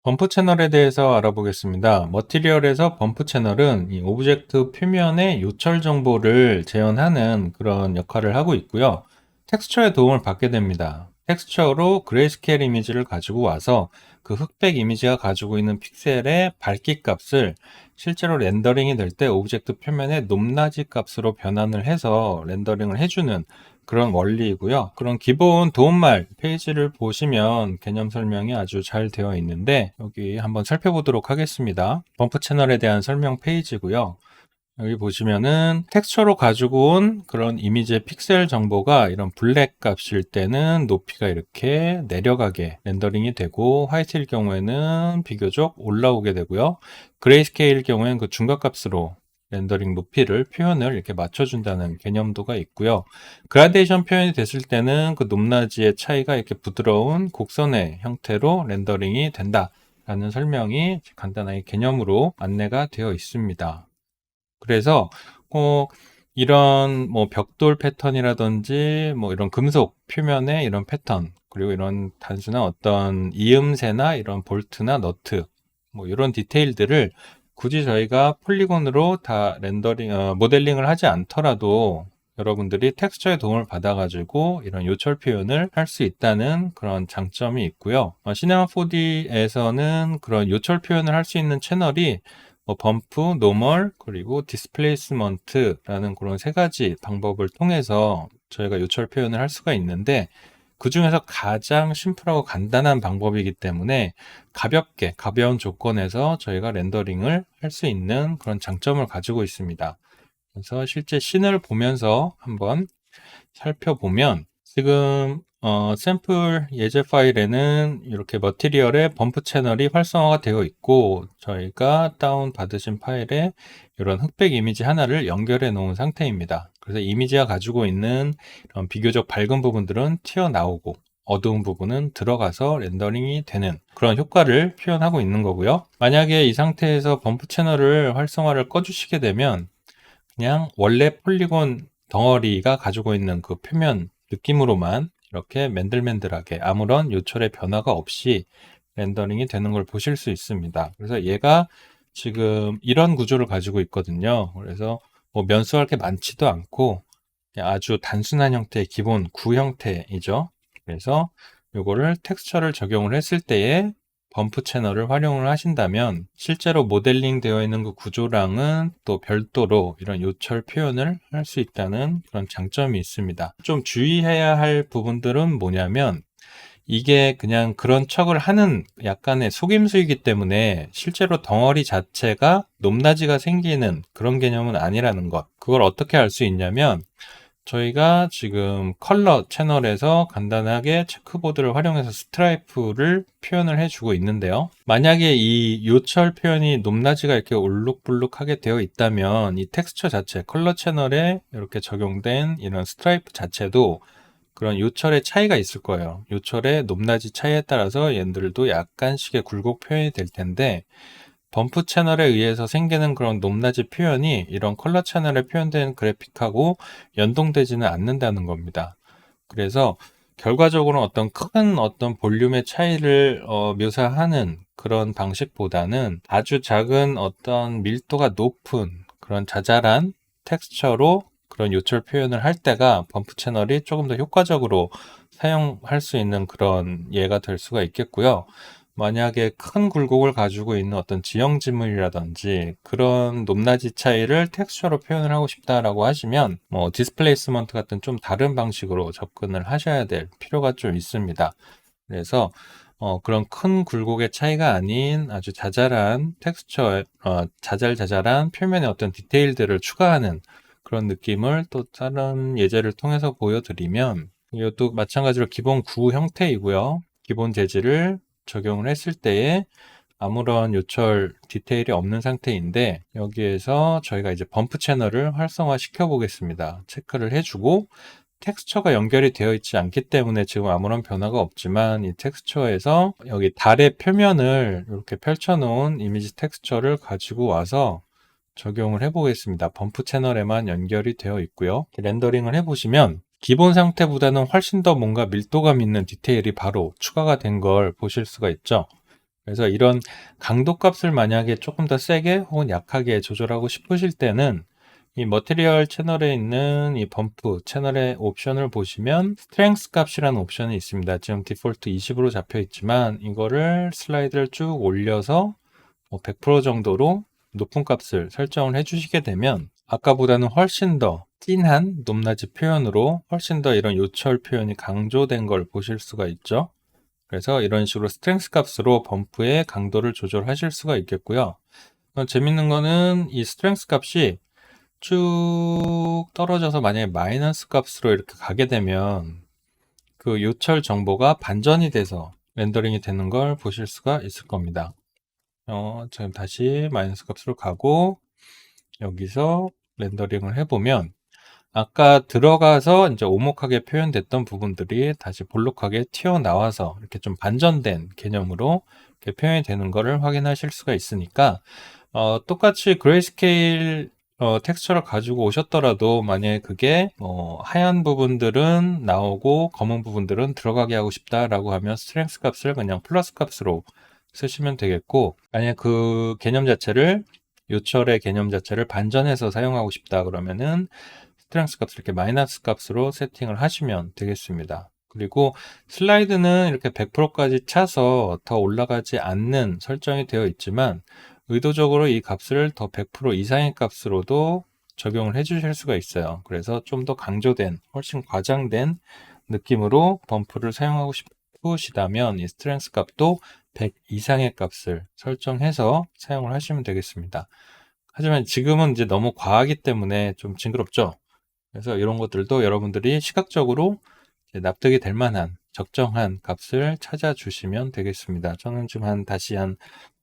범프 채널에 대해서 알아보겠습니다. 머티리얼에서 범프 채널은 이 오브젝트 표면의 요철 정보를 재현하는 그런 역할을 하고 있고요. 텍스처의 도움을 받게 됩니다. 텍스처로 그레이스케일 이미지를 가지고 와서 그 흑백 이미지가 가지고 있는 픽셀의 밝기 값을 실제로 렌더링이 될 때 오브젝트 표면의 높낮이 값으로 변환을 해서 렌더링을 해주는 그런 원리이고요. 그런 기본 도움말 페이지를 보시면 개념 설명이 아주 잘 되어 있는데 여기 한번 살펴보도록 하겠습니다. 범프 채널에 대한 설명 페이지고요. 여기 보시면은 텍스처로 가지고 온 그런 이미지의 픽셀 정보가 이런 블랙 값일 때는 높이가 이렇게 내려가게 렌더링이 되고, 화이트일 경우에는 비교적 올라오게 되고요. 그레이스케일일 경우에는 그 중간값으로 렌더링 높이를 표현을 이렇게 맞춰준다는 개념도가 있고요. 그라데이션 표현이 됐을 때는 그 높낮이의 차이가 이렇게 부드러운 곡선의 형태로 렌더링이 된다라는 설명이 간단하게 개념으로 안내가 되어 있습니다. 그래서 꼭 이런 뭐 벽돌 패턴이라든지 뭐 이런 금속 표면의 이런 패턴, 그리고 이런 단순한 어떤 이음새나 이런 볼트나 너트, 뭐 이런 디테일들을 굳이 저희가 폴리곤으로 다 모델링을 하지 않더라도 여러분들이 텍스처의 도움을 받아가지고 이런 요철 표현을 할 수 있다는 그런 장점이 있고요. 시네마 4D에서는 그런 요철 표현을 할 수 있는 채널이 범프, 노멀, 그리고 디스플레이스먼트라는 그런 세 가지 방법을 통해서 저희가 요철 표현을 할 수가 있는데, 그 중에서 가장 심플하고 간단한 방법이기 때문에 가벼운 조건에서 저희가 렌더링을 할 수 있는 그런 장점을 가지고 있습니다. 그래서 실제 씬을 보면서 한번 살펴보면, 지금 샘플 예제 파일에는 이렇게 머티리얼의 범프 채널이 활성화가 되어 있고, 저희가 다운 받으신 파일에 이런 흑백 이미지 하나를 연결해 놓은 상태입니다. 그래서 이미지가 가지고 있는 이런 비교적 밝은 부분들은 튀어나오고, 어두운 부분은 들어가서 렌더링이 되는 그런 효과를 표현하고 있는 거고요. 만약에 이 상태에서 범프 채널을 활성화를 꺼주시게 되면 그냥 원래 폴리곤 덩어리가 가지고 있는 그 표면 느낌으로만 이렇게 맨들맨들하게 아무런 요철의 변화가 없이 렌더링이 되는 걸 보실 수 있습니다. 그래서 얘가 지금 이런 구조를 가지고 있거든요. 그래서 뭐 면수가 그렇게 많지도 않고 그냥 아주 단순한 형태의 기본 구 형태이죠. 그래서 요거를 텍스처를 적용을 했을 때에 범프 채널을 활용을 하신다면 실제로 모델링 되어 있는 그 구조랑은 또 별도로 이런 요철 표현을 할 수 있다는 그런 장점이 있습니다. 좀 주의해야 할 부분들은 뭐냐면, 이게 그냥 그런 척을 하는 약간의 속임수이기 때문에 실제로 덩어리 자체가 높낮이가 생기는 그런 개념은 아니라는 것. 그걸 어떻게 알 수 있냐면, 저희가 지금 컬러 채널에서 간단하게 체크보드를 활용해서 스트라이프를 표현을 해주고 있는데요. 만약에 이 요철 표현이 높낮이가 이렇게 울룩불룩하게 되어 있다면 이 텍스처 자체, 컬러 채널에 이렇게 적용된 이런 스트라이프 자체도 그런 요철의 차이가 있을 거예요. 요철의 높낮이 차이에 따라서 얘들도 약간씩의 굴곡 표현이 될 텐데, 범프 채널에 의해서 생기는 그런 높낮이 표현이 이런 컬러 채널에 표현된 그래픽하고 연동되지는 않는다는 겁니다. 그래서 결과적으로 어떤 볼륨의 차이를 묘사하는 그런 방식보다는 아주 작은 어떤 밀도가 높은 그런 자잘한 텍스처로 그런 요철 표현을 할 때가 범프 채널이 조금 더 효과적으로 사용할 수 있는 그런 예가 될 수가 있겠고요. 만약에 큰 굴곡을 가지고 있는 어떤 지형지물이라든지 그런 높낮이 차이를 텍스처로 표현을 하고 싶다라고 하시면 뭐 디스플레이스먼트 같은 좀 다른 방식으로 접근을 하셔야 될 필요가 좀 있습니다. 그래서 그런 큰 굴곡의 차이가 아닌 아주 자잘한 자잘자잘한 표면의 어떤 디테일들을 추가하는 그런 느낌을 또 다른 예제를 통해서 보여드리면, 이것도 마찬가지로 기본 구 형태이고요. 기본 재질을 적용을 했을 때에 아무런 요철 디테일이 없는 상태인데, 여기에서 저희가 이제 범프 채널을 활성화 시켜 보겠습니다. 체크를 해주고, 텍스처가 연결이 되어 있지 않기 때문에 지금 아무런 변화가 없지만, 이 텍스처에서 여기 달의 표면을 이렇게 펼쳐 놓은 이미지 텍스처를 가지고 와서 적용을 해 보겠습니다. 범프 채널에만 연결이 되어 있고요. 렌더링을 해 보시면 기본 상태보다는 훨씬 더 뭔가 밀도감 있는 디테일이 바로 추가가 된 걸 보실 수가 있죠. 그래서 이런 강도 값을 만약에 조금 더 세게 혹은 약하게 조절하고 싶으실 때는 이 머티리얼 채널에 있는 이 범프 채널의 옵션을 보시면 스트렝스 값이라는 옵션이 있습니다. 지금 디폴트 20으로 잡혀 있지만 이거를 슬라이드를 쭉 올려서 100% 정도로 높은 값을 설정을 해주시게 되면 아까보다는 훨씬 더 진한 높낮이 표현으로 훨씬 더 이런 요철 표현이 강조된 걸 보실 수가 있죠. 그래서 이런 식으로 스트렝스 값으로 범프의 강도를 조절하실 수가 있겠고요. 재밌는 거는 이 스트렝스 값이 쭉 떨어져서 만약에 마이너스 값으로 이렇게 가게 되면 그 요철 정보가 반전이 돼서 렌더링이 되는 걸 보실 수가 있을 겁니다. 지금 다시 마이너스 값으로 가고 여기서 렌더링을 해보면 아까 들어가서 이제 오목하게 표현됐던 부분들이 다시 볼록하게 튀어나와서 이렇게 좀 반전된 개념으로 이렇게 표현이 되는 것을 확인하실 수가 있으니까 똑같이 그레이스케일 텍스처를 가지고 오셨더라도 만약에 그게 하얀 부분들은 나오고 검은 부분들은 들어가게 하고 싶다라고 하면 스트렝스 값을 그냥 플러스 값으로 쓰시면 되겠고, 만약에 그 개념 자체를 요철의 개념 자체를 반전해서 사용하고 싶다 그러면은 스트렝스 값을 이렇게 마이너스 값으로 세팅을 하시면 되겠습니다. 그리고 슬라이드는 이렇게 100%까지 차서 더 올라가지 않는 설정이 되어 있지만 의도적으로 이 값을 더 100% 이상의 값으로도 적용을 해 주실 수가 있어요. 그래서 좀 더 강조된, 훨씬 과장된 느낌으로 범프를 사용하고 싶으시다면 이 스트렝스 값도 100 이상의 값을 설정해서 사용을 하시면 되겠습니다. 하지만 지금은 이제 너무 과하기 때문에 좀 징그럽죠? 그래서 이런 것들도 여러분들이 시각적으로 납득이 될 만한 적정한 값을 찾아주시면 되겠습니다. 저는 지금 다시 한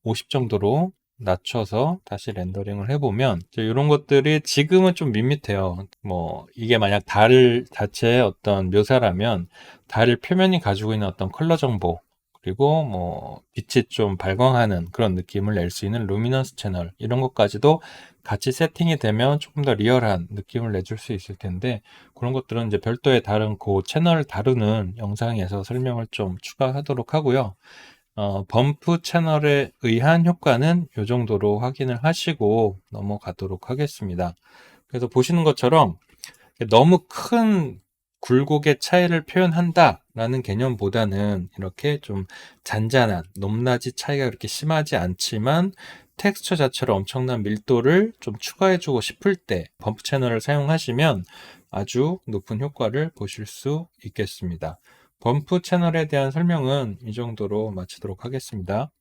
50 정도로 낮춰서 다시 렌더링을 해보면 이런 것들이 지금은 좀 밋밋해요. 이게 만약 달 자체의 어떤 묘사라면 달 표면이 가지고 있는 어떤 컬러 정보, 그리고 빛이 좀 발광하는 그런 느낌을 낼 수 있는 루미넌스 채널, 이런 것까지도 같이 세팅이 되면 조금 더 리얼한 느낌을 내줄 수 있을 텐데, 그런 것들은 이제 별도의 다른 그 채널을 다루는 영상에서 설명을 좀 추가하도록 하고요. 범프 채널에 의한 효과는 이 정도로 확인을 하시고 넘어가도록 하겠습니다. 그래서 보시는 것처럼 너무 큰 굴곡의 차이를 표현한다 라는 개념보다는 이렇게 좀 잔잔한 높낮이 차이가 그렇게 심하지 않지만 텍스처 자체로 엄청난 밀도를 좀 추가해 주고 싶을 때 범프 채널을 사용하시면 아주 높은 효과를 보실 수 있겠습니다. 범프 채널에 대한 설명은 이 정도로 마치도록 하겠습니다.